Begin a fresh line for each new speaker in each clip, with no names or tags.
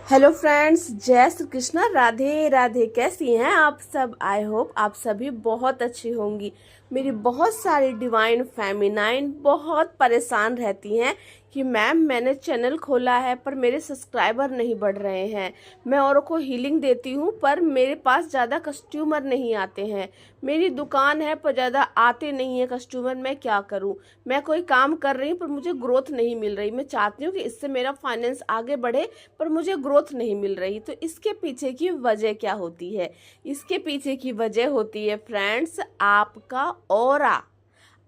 Hello friends, जय श्री कृष्णा, राधे राधे। कैसी हैं आप सब? आई होप आप सभी बहुत अच्छी होंगी। मेरी बहुत सारी डिवाइन फेमिनाइन बहुत परेशान रहती हैं कि मैम मैंने चैनल खोला है पर मेरे सब्सक्राइबर नहीं बढ़ रहे हैं। मैं औरों को हीलिंग देती हूँ पर मेरे पास ज़्यादा कस्टमर नहीं आते हैं। मेरी दुकान है पर ज़्यादा आते नहीं है कस्टमर। मैं क्या करूँ? मैं कोई काम कर रही हूँ पर मुझे ग्रोथ नहीं मिल रही। मैं चाहती हूँ कि इससे मेरा फाइनेंस आगे बढ़े पर मुझे ग्रोथ नहीं मिल रही। तो इसके पीछे की वजह क्या होती है? इसके पीछे की वजह होती है फ्रेंड्स, आपका ऑरा।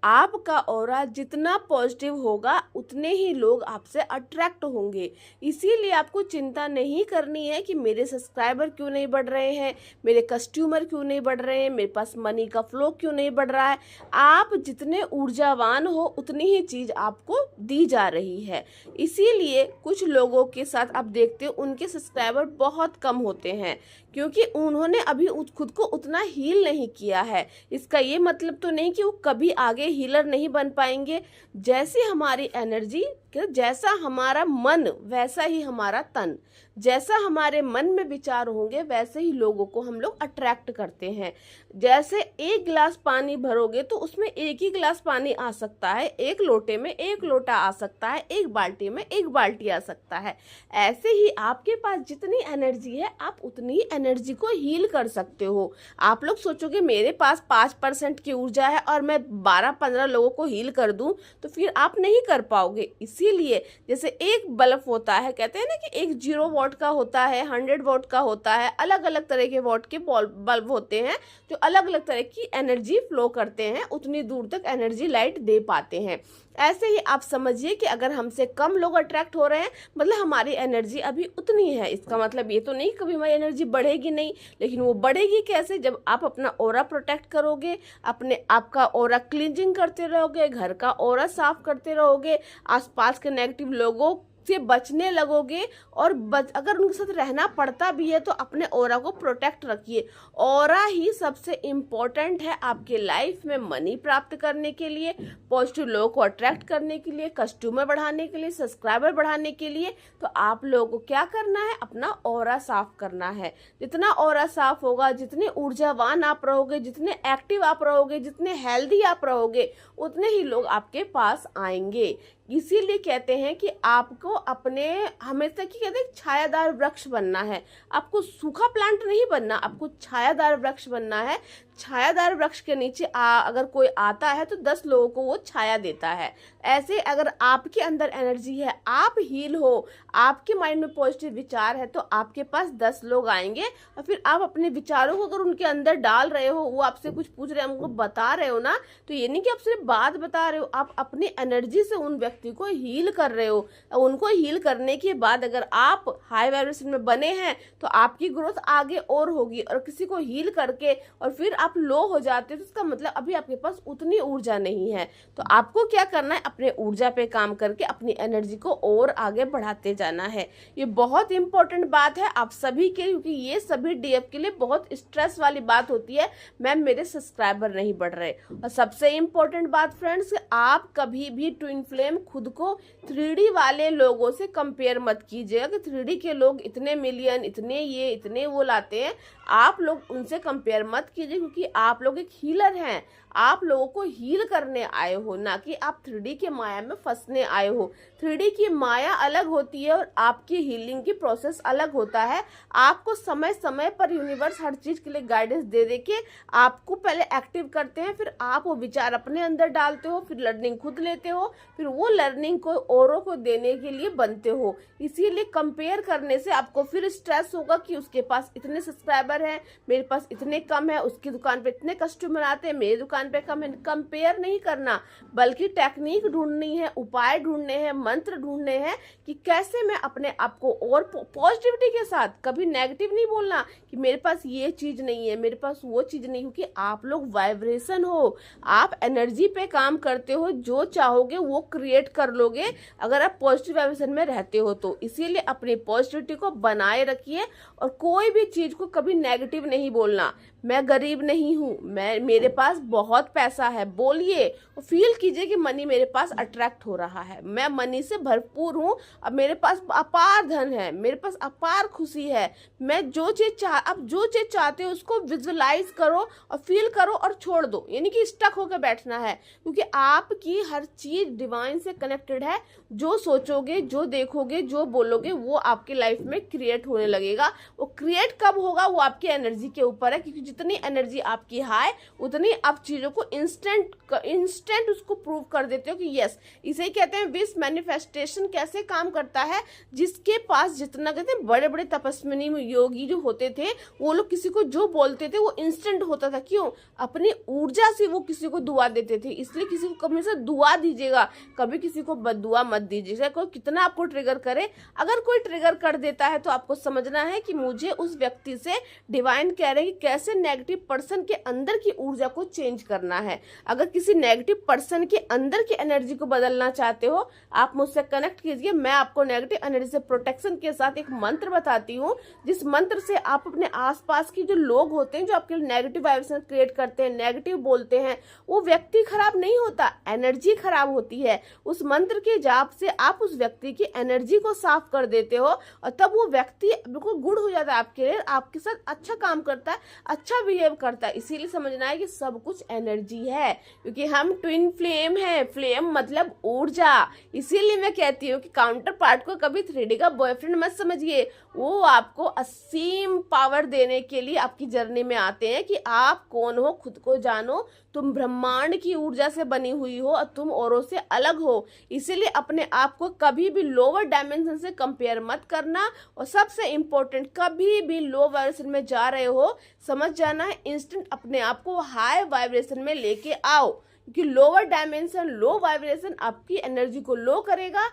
आपका ऑरा जितना पॉजिटिव होगा उतने ही लोग आपसे अट्रैक्ट होंगे। इसीलिए आपको चिंता नहीं करनी है कि मेरे सब्सक्राइबर क्यों नहीं बढ़ रहे हैं, मेरे कस्टमर क्यों नहीं बढ़ रहे हैं, मेरे पास मनी का फ्लो क्यों नहीं बढ़ रहा है। आप जितने ऊर्जावान हो उतनी ही चीज आपको दी जा रही है। इसीलिए कुछ लोगों के साथ आप देखते हो उनके सब्सक्राइबर बहुत कम होते हैं क्योंकि उन्होंने अभी खुद को उतना हील नहीं किया है। इसका ये मतलब तो नहीं कि वो कभी आगे हीलर नहीं बन पाएंगे। जैसी हमारी एनर्जी, जैसा हमारा मन वैसा ही हमारा तन। जैसा हमारे मन में विचार होंगे वैसे ही लोगों को हम लोग अट्रैक्ट करते हैं। जैसे एक गिलास पानी भरोगे तो उसमें एक ही गिलास पानी आ सकता है, एक लोटे में एक लोटा आ सकता है, एक बाल्टी में एक बाल्टी आ सकता है। ऐसे ही आपके पास जितनी एनर्जी है आप उतनी ही एनर्जी को हील कर सकते हो। आप लोग सोचोगे मेरे पास 5% की ऊर्जा है और मैं 12-15 लोगों को हील कर दूं, तो फिर आप नहीं कर पाओगे। इसीलिए जैसे एक बल्ब होता है, कहते हैं ना कि एक 0 वॉट का होता है, 100 वॉट का होता है, अलग अलग तरह के वॉट के बल्ब होते हैं जो अलग अलग तरह की एनर्जी फ्लो करते हैं, उतनी दूर तक एनर्जी लाइट दे पाते हैं। ऐसे ही आप समझिए कि अगर हमसे कम लोग अट्रैक्ट हो रहे हैं मतलब हमारी एनर्जी अभी उतनी है। इसका मतलब ये तो नहीं कभी हमारी एनर्जी बढ़ेगी नहीं, लेकिन वो बढ़ेगी कैसे? जब आप अपना ऑरा प्रोटेक्ट करोगे, अपने आपका ऑरा क्लींजिंग करते रहोगे, घर का ऑरा साफ करते रहोगे, आसपास के नेगेटिव लोगों से बचने लगोगे और अगर उनके साथ रहना पड़ता भी है तो अपने ऑरा को प्रोटेक्ट रखिए। ऑरा ही सबसे इम्पोर्टेंट है आपके लाइफ में मनी प्राप्त करने के लिए, पॉजिटिव लोगों को अट्रैक्ट करने के लिए, कस्टमर बढ़ाने के लिए, सब्सक्राइबर बढ़ाने के लिए। तो आप लोगों को क्या करना है? अपना ऑरा साफ करना है। जितना ऑरा साफ होगा, जितने ऊर्जावान आप रहोगे, जितने एक्टिव आप रहोगे, जितने हेल्दी आप रहोगे, उतने ही लोग आपके पास आएंगे। इसीलिए कहते हैं कि आपको अपने हमेशा की कहते हैं छायादार वृक्ष बनना है। आपको सूखा प्लांट नहीं बनना, आपको छायादार वृक्ष बनना है। छायादार वृक्ष के नीचे अगर कोई आता है तो 10 लोगों को वो छाया देता है। ऐसे अगर आपके अंदर एनर्जी है, आप हील हो, आपके माइंड में पॉजिटिव विचार है, तो आपके पास 10 लोग आएंगे और फिर आप अपने विचारों को अगर उनके अंदर डाल रहे हो, वो आपसे कुछ पूछ रहे हैं, हमको बता रहे हो ना, तो ये नहीं कि आप सिर्फ बात बता रहे हो, आप अपनी एनर्जी से उन व्यक्ति को हील कर रहे हो। उनको हील करने के बाद अगर आप हाई वाइब्रेशन में बने हैं तो आपकी ग्रोथ आगे और होगी। और किसी को हील करके और फिर आप लो हो जाते हो तो इसका मतलब अभी आपके पास उतनी ऊर्जा नहीं है। तो आपको क्या करना है? अपने ऊर्जा पे काम करके अपनी एनर्जी को और आगे बढ़ाते जाना है। ये बहुत इंपॉर्टेंट बात है आप सभी के, क्योंकि ये सभी डीएफ के लिए बहुत स्ट्रेस वाली बात होती है, मैम मेरे सब्सक्राइबर नहीं बढ़ रहे। और सबसे इंपॉर्टेंट बात फ्रेंड्स, आप कभी भी ट्विन फ्लेम खुद को 3D वाले लोगों से कंपेयर मत कीजिएगा कि 3D के लोग इतने मिलियन, इतने ये, इतने वो लाते हैं। आप लोग उनसे कंपेयर मत कीजिए क्योंकि आप लोग एक हीलर हैं। आप लोगों को हील करने आए हो, ना कि आप 3D के माया में फंसने आए हो। 3D की माया अलग होती है और आपकी हीलिंग की प्रोसेस अलग होता है। आपको समय समय पर यूनिवर्स हर चीज के लिए गाइडेंस दे दे के आपको पहले एक्टिव करते हैं, फिर आप वो विचार अपने अंदर डालते हो, फिर लर्निंग खुद लेते हो, फिर वो लर्निंग को औरों को देने के लिए बनते हो। इसीलिए कंपेयर करने से आपको फिर स्ट्रेस होगा कि उसके पास इतने सब्सक्राइबर हैं, मेरे पास इतने कम है, उसकी दुकान पे इतने कस्टमर आते हैं, मेरी दुकान पे कम है। कंपेयर नहीं करना, बल्कि टेक्निक ढूंढनी है, उपाय ढूंढने हैं, मंत्र ढूंढने हैं कि कैसे मैं अपने आप को और पॉजिटिविटी के साथ, कभी नेगेटिव नहीं बोलना कि मेरे पास ये चीज नहीं है, मेरे पास वो चीज नहीं, क्योंकि आप लोग वाइब्रेशन हो, आप एनर्जी पे काम करते हो, जो चाहोगे वो क्रिएट कर लोगे अगर आप पॉजिटिव वाइब्रेशन में रहते हो तो। इसीलिए अपनी पॉजिटिविटी को बनाए रखिए और कोई भी चीज को कभी नेगेटिव नहीं बोलना। मैं गरीब नहीं नहीं हूँ, मैं मेरे पास बहुत पैसा है, बोलिए, फील कीजिए कि मनी मेरे पास अट्रैक्ट हो रहा है, मैं मनी से भरपूर हूँ, अब मेरे पास अपार धन है, मेरे पास अपार खुशी है, मैं अब जो चीज चाहते हो उसको विजुलाइज करो और फील करो और छोड़ दो, यानी कि स्टक होकर बैठना है, क्योंकि आपकी हर चीज डिवाइन से कनेक्टेड है। जो सोचोगे, जो देखोगे, जो बोलोगे, वो आपकी लाइफ में क्रिएट होने लगेगा। वो क्रिएट कब होगा, वो आपकी एनर्जी के ऊपर है, क्योंकि जितनी एनर्जी आपकी हाई, उतनी आप चीजों को इंस्टेंट उसको प्रूव कर देते हो कि यस। इसे ही कहते हैं विश मैनिफेस्टेशन कैसे काम करता है। जिसके पास जितना, कहते हैं बड़े बड़े तपस्विनी योगी जो होते थे, वो लोग किसी को जो बोलते थे वो इंस्टेंट होता था। क्यों? अपनी ऊर्जा से वो किसी को दुआ देते थे। इसलिए किसी को हमेशा दुआ दीजिएगा, कभी किसी को बददुआ मत दीजिएगा। कोई कितना आपको ट्रिगर करे, अगर कोई ट्रिगर कर देता है तो आपको समझना है कि मुझे उस व्यक्ति से डिवाइन कह रहे हैं कि कैसे नेगेटिव पर्सन के अंदर की ऊर्जा को चेंज करना है। अगर किसी नेगेटिव पर्सन के अंदर की एनर्जी को बदलना चाहते हो, आप मुझसे कनेक्ट कीजिए। मैं आपको नेगेटिव एनर्जी से प्रोटेक्शन के साथ एक मंत्र बताती हूँ, जिस मंत्र से आप अपने आसपास की जो लोग होते हैं, जो आपके नेगेटिव वाइब्रेशन क्रिएट करते हैं, नेगेटिव बोलते हैं, वो व्यक्ति खराब नहीं होता, एनर्जी खराब होती है। उस मंत्र के जाप से आप उस व्यक्ति की एनर्जी को साफ कर देते हो और तब वो व्यक्ति बिल्कुल गुड हो जाता है आपके लिए, आपके साथ अच्छा काम करता है, अच्छा बिहेव करता है। इसीलिए समझना है कि सब कुछ एनर्जी है, क्योंकि हम ट्विन फ्लेम है। फ्लेम मतलब ऊर्जा। इसीलिए मैं कहती हूँ कि काउंटर पार्ट को कभी 3D का बॉयफ्रेंड मत समझिए। वो आपको असीम पावर देने के लिए आपकी जर्नी में आते हैं कि आप कौन हो, खुद को जानो, तुम ब्रह्मांड की ऊर्जा से बनी हुई हो और तुम औरों से अलग हो। इसीलिए अपने आप को कभी भी लोअर डायमेंशन से कंपेयर मत करना। और सबसे इम्पोर्टेंट, कभी भी लो वाइब्रेशन में जा रहे हो, समझ जाना है इंस्टेंट अपने आप को हाई वाइब्रेशन में लेके आओ, क्योंकि लोअर डायमेंशन, लो वाइब्रेशन आपकी एनर्जी को लो करेगा।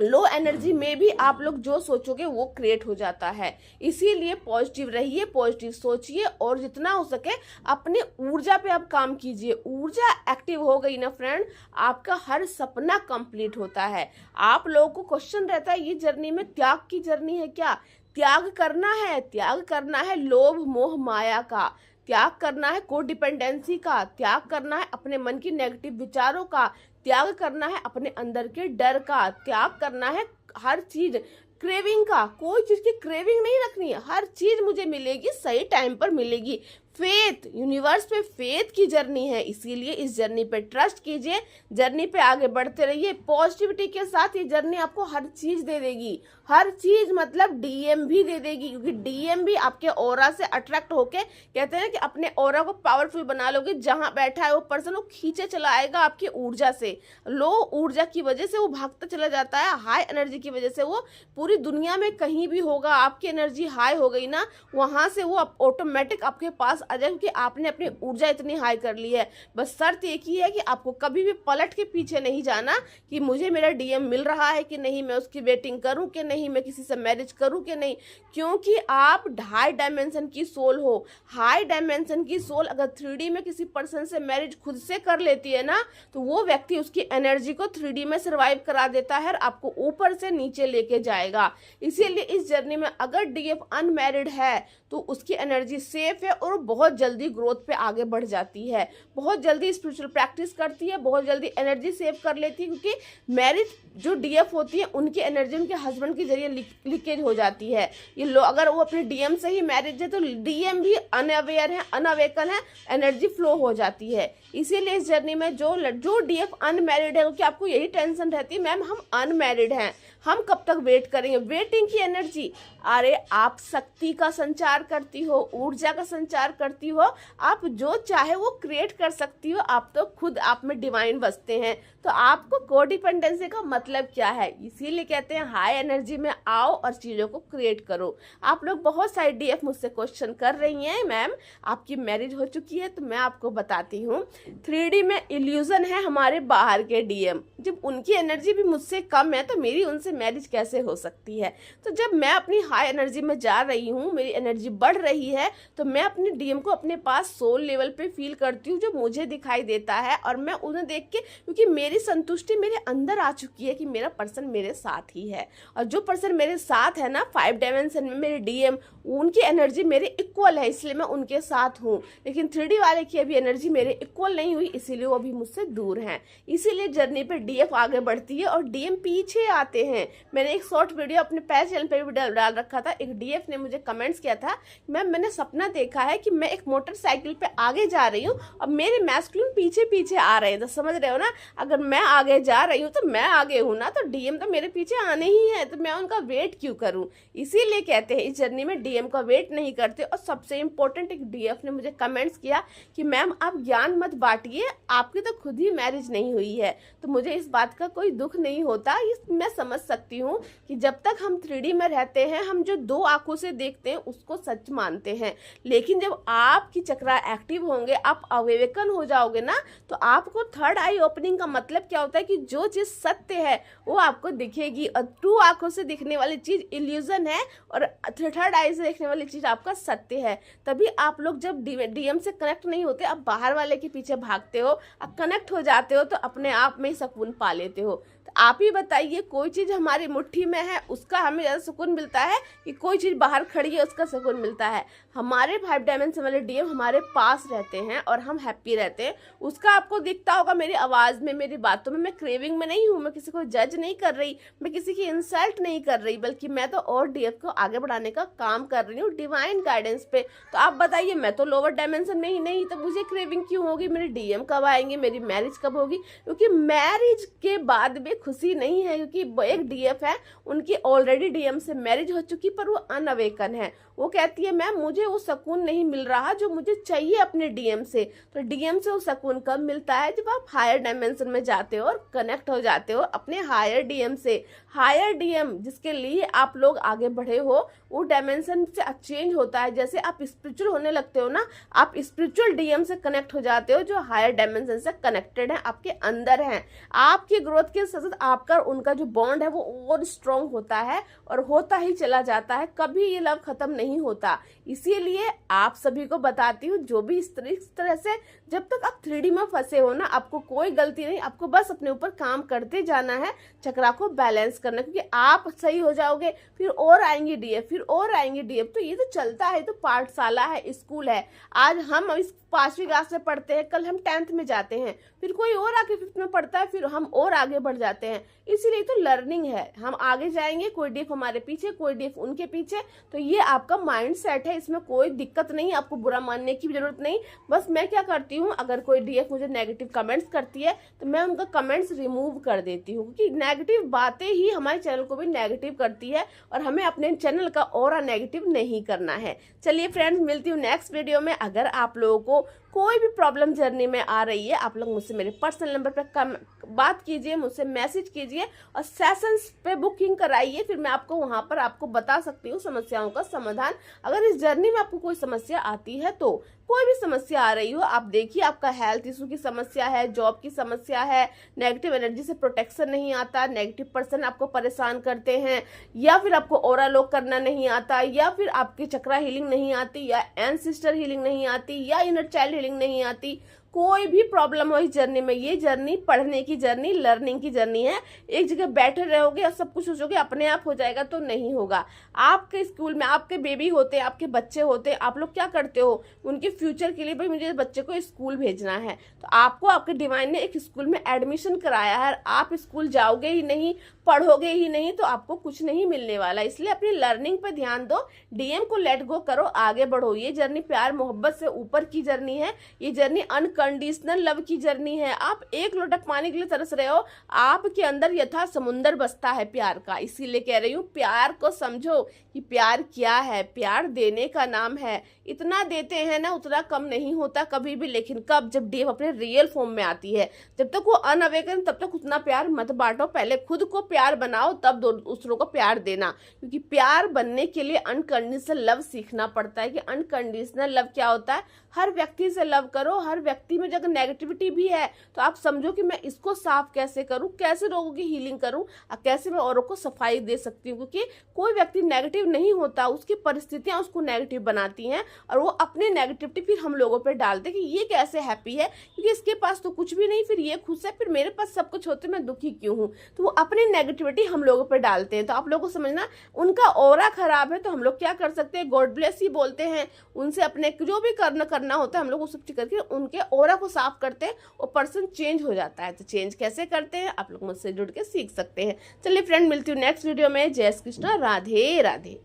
लो एनर्जी में भी आप लोग जो सोचोगे वो क्रिएट हो जाता है। इसीलिए पॉजिटिव रहिए, पॉजिटिव सोचिए और जितना हो सके अपने ऊर्जा पे आप काम कीजिए। ऊर्जा एक्टिव हो गई ना फ्रेंड, आपका हर सपना कंप्लीट होता है। आप लोगों को क्वेश्चन रहता है, ये जर्नी में त्याग की जर्नी है क्या? त्याग करना है, त्याग करना है लोभ मोह माया का, त्याग करना है को डिपेंडेंसी का, त्याग करना है अपने मन की नेगेटिव विचारों का, त्याग करना है अपने अंदर के डर का, त्याग करना है हर चीज क्रेविंग का। कोई चीज की क्रेविंग नहीं रखनी है, हर चीज मुझे मिलेगी, सही टाइम पर मिलेगी। फेथ, यूनिवर्स पे फेथ की जर्नी है, इसीलिए इस जर्नी पे ट्रस्ट कीजिए, जर्नी पे आगे बढ़ते रहिए। पॉजिटिविटी के साथ ये जर्नी आपको हर चीज दे देगी, हर चीज मतलब डीएम भी दे देगी, क्योंकि डीएम भी आपके ऑरा से अट्रैक्ट होके, कहते हैं कि अपने ऑरा को पावरफुल बना लोगे। जहां बैठा है वो पर्सन, वो खींचे चला आएगा आपकी ऊर्जा से। लो ऊर्जा की वजह से वो भागता चला जाता है, हाई एनर्जी की वजह से वो पूरी दुनिया में कहीं भी होगा, आपकी एनर्जी हाई हो गई ना, वहां से वो ऑटोमेटिक आपके पास आ जाए, क्योंकि आपने अपनी ऊर्जा इतनी हाई कर ली है। बस शर्त एक ही है कि आपको कभी भी पलट के पीछे नहीं जाना कि मुझे मेरा डीएम मिल रहा है कि नहीं, मैं उसकी वेटिंग करूं कि नहीं, मैं किसी से मैरिज करूं कि नहीं, क्योंकि आप हाई डायमेंशन की सोल हो। हाई डायमेंशन की सोल अगर 3D में किसी पर्सन से मैरिज खुद से कर लेती है ना, तो वो व्यक्ति उसकी एनर्जी को 3D में सर्वाइव करा देता है और आपको ऊपर से नीचे लेके जाएगा। इसीलिए इस जर्नी में अगर डीएफ अनमैरिड है तो उसकी एनर्जी सेफ है और बहुत जल्दी ग्रोथ पे आगे बढ़ जाती है, बहुत जल्दी स्पिरिचुअल प्रैक्टिस करती है, बहुत जल्दी एनर्जी सेव कर लेती है, क्योंकि मैरिज जो डीएफ होती है उनकी एनर्जी उनके हस्बैंड के जरिए लीकेज हो जाती है। ये लोग अगर वो अपने डीएम से ही मैरिज है तो डीएम भी अनअवेयर है, अनअवेकन है, एनर्जी फ्लो हो जाती है। इसीलिए इस जर्नी में जो डीएफ अनमैरिड है, क्योंकि आपको यही टेंशन रहती है, मैम हम अनमैरिड हैं, हम कब तक वेट करेंगे। वेटिंग की एनर्जी, अरे आप शक्ति का संचार करती हो, ऊर्जा का संचार करती हो, आप जो चाहे वो क्रिएट कर सकती हो। आप तो खुद आप में डिवाइन बसते हैं, तो आपको कोडिपेंडेंसी का मतलब क्या है। इसीलिए कहते हैं हाई एनर्जी में आओ और चीज़ों को क्रिएट करो। आप लोग बहुत सारे डीएफ मुझसे क्वेश्चन कर रही हैं, मैम आपकी मैरिज हो चुकी है, तो मैं आपको बताती हूँ 3D में इल्यूजन है हमारे बाहर के डीएम। जब उनकी एनर्जी भी मुझसे कम है तो मेरी उनसे मैरिज कैसे हो सकती है। तो जब मैं अपनी हाई एनर्जी में जा रही हूँ, मेरी एनर्जी बढ़ रही है, तो मैं अपने डीएम को अपने पास सोल लेवल पे फील करती हूँ, जो मुझे दिखाई देता है, और मैं उन्हें देख के, क्योंकि मेरी संतुष्टि मेरे अंदर आ चुकी है कि मेरा पर्सन मेरे साथ ही है। और जो पर्सन मेरे साथ है ना 5 डायमेंशन में, मेरे डीएम, उनकी एनर्जी मेरे इक्वल है, इसलिए मैं उनके साथ हूँ। लेकिन 3D वाले की अभी एनर्जी मेरे इक्वल नहीं हुई, इसीलिए वो अभी मुझसे दूर हैं। इसीलिए जर्नी पे डीएफ आगे बढ़ती है और डीएम पीछे आते हैं। मैंने एक शॉर्ट वीडियो अपने पैर चैनल पे भी डाल रखा था। एक डीएफ ने मुझे कमेंट्स किया था, मैम मैंने सपना देखा है कि मैं एक मोटरसाइकिल पे आगे जा रही हूँ और मेरे मैस्कुलिन पीछे पीछे आ रहे हैं। तो समझ रहे हो ना, अगर मैं आगे जा रही हूँ तो मैं आगे हूँ ना, तो डीएम तो मेरे पीछे आने ही है, तो मैं उनका वेट क्यों करूँ। इसीलिए कहते हैं इस जर्नी में डीएम का वेट नहीं करते। और सबसे इंपॉर्टेंट, एक डीएफ ने मुझे कमेंट्स किया कि मैम आप ज्ञान मत बांटिए, आपकी तो खुद ही मैरिज नहीं हुई है। तो मुझे इस बात का कोई दुख नहीं होता। मैं समझ सकती हूँ कि जब तक हम 3D में रहते हैं, हम जो 2 आंखों से देखते हैं उसको सच मानते हैं। लेकिन जब आपकी चक्रा एक्टिव होंगे, आप अवेकन हो जाओगे ना, तो आपको थर्ड आई ओपनिंग का मतलब क्या होता है कि जो चीज सत्य है वो आपको दिखेगी। और 2 आंखों से दिखने वाली चीज इल्यूजन है और थर्ड आई से देखने वाली चीज आपका सत्य है। तभी आप लोग जब डीएम से कनेक्ट नहीं होते, आप बाहर वाले के पीछे भागते हो, आप कनेक्ट हो जाते हो तो अपने आप में सुकून पा लेते हो। तो आप ही बताइए, कोई चीज हमारी मुट्ठी में है उसका हमें ज्यादा सुकून मिलता है कि कोई चीज बाहर खड़ी है उसका सुकून मिलता है। हमारे 5 डायमेंशन वाले डीएम हमारे पास रहते हैं और हम हैप्पी रहते हैं। उसका आपको दिखता होगा मेरी आवाज में, मेरी बातों में। मैं क्रेविंग में नहीं हूँ, मैं किसी को जज नहीं कर रही, मैं किसी की इंसल्ट नहीं कर रही, बल्कि मैं तो और डीएफ को आगे बढ़ाने का काम कर रही हूँ डिवाइन गाइडेंस पे। तो आप बताइए, मैं तो लोअर डायमेंशन में ही नहीं, तो मुझे क्रेविंग क्यों होगी? मेरे डीएम कब आएंगे, मेरी मैरिज कब होगी? क्योंकि मैरिज के बाद भी खुशी नहीं है, क्योंकि एक डीएफ है, उनकी ऑलरेडी डीएम से मैरिज हो चुकी, पर वो अनअवेकन है। वो कहती है मैम मुझे वो सुकून नहीं मिल रहा जो मुझे चाहिए अपने डीएम से। तो डीएम से वो सुकून कब मिलता है? जब आप हायर डायमेंशन में जाते हो और कनेक्ट हो जाते हो अपने हायर डीएम से। हायर डीएम जिसके लिए आप लोग आगे बढ़े हो, वो डायमेंशन से चेंज होता है। जैसे आप स्पिरिचुअल होने लगते हो ना, आप स्पिरिचुअल डीएम से कनेक्ट हो जाते हो जो हायर डायमेंशन से कनेक्टेड है, आपके अंदर है। आपकी ग्रोथ के साथ साथ आपका उनका जो बॉन्ड है वो और स्ट्रॉन्ग होता है और होता ही चला जाता है, कभी ये लव खत्म नहीं होता। इसीलिए आप सभी को बताती हूँ, जो भी इस तरह से जब तक आप 3D में फंसे हो ना, आपको कोई गलती नहीं, आपको बस अपने ऊपर काम करते जाना है, चक्रा को बैलेंस करना। क्योंकि आप सही हो जाओगे फिर और आएंगे डीएफ, फिर और आएंगे डीएफ। तो ये तो चलता है, तो पाठशाला है, स्कूल है। आज हम इस 5वीं क्लास में पढ़ते हैं, कल हम 10th में जाते हैं, फिर कोई और आगे 5th में पढ़ता है, फिर हम और आगे बढ़ जाते हैं। इसीलिए तो लर्निंग है, हम आगे जाएंगे, कोई डीएफ हमारे पीछे, कोई डीएफ उनके पीछे। तो ये आपका माइंड सेट है, इसमें कोई दिक्कत नहीं, आपको बुरा मानने की जरूरत नहीं। बस मैं क्या करती हूँ, अगर कोई डीएफ मुझे नेगेटिव कमेंट्स करती है तो मैं उनका कमेंट्स रिमूव कर देती हूँ, क्योंकि नेगेटिव बातें ही हमारे चैनल को भी नेगेटिव करती है और हमें अपने चैनल का और नेगेटिव नहीं करना है। चलिए फ्रेंड्स, मिलती हूँ नेक्स्ट वीडियो में। अगर आप लोगों को कोई भी प्रॉब्लम जर्नी में आ रही है, आप लोग मुझसे मेरे पर्सनल नंबर पर बात कीजिए, मुझसे मैसेज कीजिए और सेशंस पे बुकिंग कराइए। फिर मैं आपको वहां पर आपको बता सकती हूँ समस्याओं का समाधान। अगर इस जर्नी में आपको कोई समस्या आती है, तो कोई भी समस्या आ रही हो, आप देखिए, आपका हेल्थ इशू की समस्या है, जॉब की समस्या है, नेगेटिव एनर्जी से प्रोटेक्शन नहीं आता, नेगेटिव पर्सन आपको परेशान करते हैं, या फिर आपको ऑरा लॉक करना नहीं आता, या फिर आपकी चक्रा हीलिंग नहीं आती, या एंसेस्टर हीलिंग नहीं आती, या इनर चाइल्ड हीलिंग नहीं आती, कोई भी प्रॉब्लम हो इस जर्नी में, ये जर्नी पढ़ने की जर्नी, लर्निंग की जर्नी है। एक जगह बैठे रहोगे और सब कुछ सोचोगे अपने आप हो जाएगा, तो नहीं होगा। आपके स्कूल में आपके बेबी होते हैं, आपके बच्चे होते हैं, आप लोग क्या करते हो उनके फ्यूचर के लिए, भाई मुझे बच्चे को स्कूल भेजना है, तो आपको आपके डिवाइन ने एक स्कूल में एडमिशन कराया है। आप स्कूल जाओगे ही नहीं, पढ़ोगे ही नहीं, तो आपको कुछ नहीं मिलने वाला। इसलिए अपनी लर्निंग पे ध्यान दो, डीएम को लेट गो करो, आगे बढ़ो। ये जर्नी प्यार मोहब्बत से ऊपर की जर्नी है, ये जर्नी अनकंडीशनल लव की जर्नी है। आप एक लोटा पानी के लिए तरस रहे हो, आपके अंदर यथा समुंदर बसता है प्यार का। इसीलिए कह रही हूँ, प्यार को समझो कि प्यार क्या है। प्यार देने का नाम है। इतना देते हैं ना, उतना कम नहीं होता कभी भी। लेकिन कब? जब डीएम अपने रियल फॉर्म में आती है। जब तक वो अनअवेकन, तब तक उतना प्यार मत बांटो। पहले खुद को प्यार बनाओ, तब दूसरों को प्यार देना। क्योंकि प्यार बनने के लिए अनकंडीशनल लव सीखना पड़ता है कि अनकंडीशनल लव क्या होता है। हर व्यक्ति से लव करो, हर व्यक्ति व्यक्ति में अगर नेगेटिविटी भी है तो आप समझो कि मैं इसको साफ कैसे करूं, कैसे लोगों की हीलिंग करूं और कैसे मैं औरों को सफाई दे सकती हूँ। क्योंकि कोई व्यक्ति नेगेटिव नहीं होता, उसकी परिस्थितियां उसको नेगेटिव बनाती हैं और वो अपनी नेगेटिविटी फिर हम लोगों पर डालते कि ये कैसे हैप्पी है, क्योंकि इसके पास तो कुछ भी नहीं, फिर ये खुश है, फिर मेरे पास सब कुछ होते मैं दुखी क्यों हूँ। तो वो अपनी नेगेटिविटी हम लोगों पर डालते हैं। तो आप लोगों को समझना, उनका ऑरा खराब है तो हम लोग क्या कर सकते हैं, गॉड ब्लेस ही बोलते हैं, उनसे अपने जो भी करना होता है हम लोग वो सब करके उनके ऑरा को साफ करते हैं, वो पर्सन चेंज हो जाता है। तो चेंज कैसे करते हैं आप लोग मुझसे जुड़ के सीख सकते हैं। चलिए फ्रेंड, मिलती हूँ नेक्स्ट वीडियो में। जय श्री कृष्ण, राधे राधे।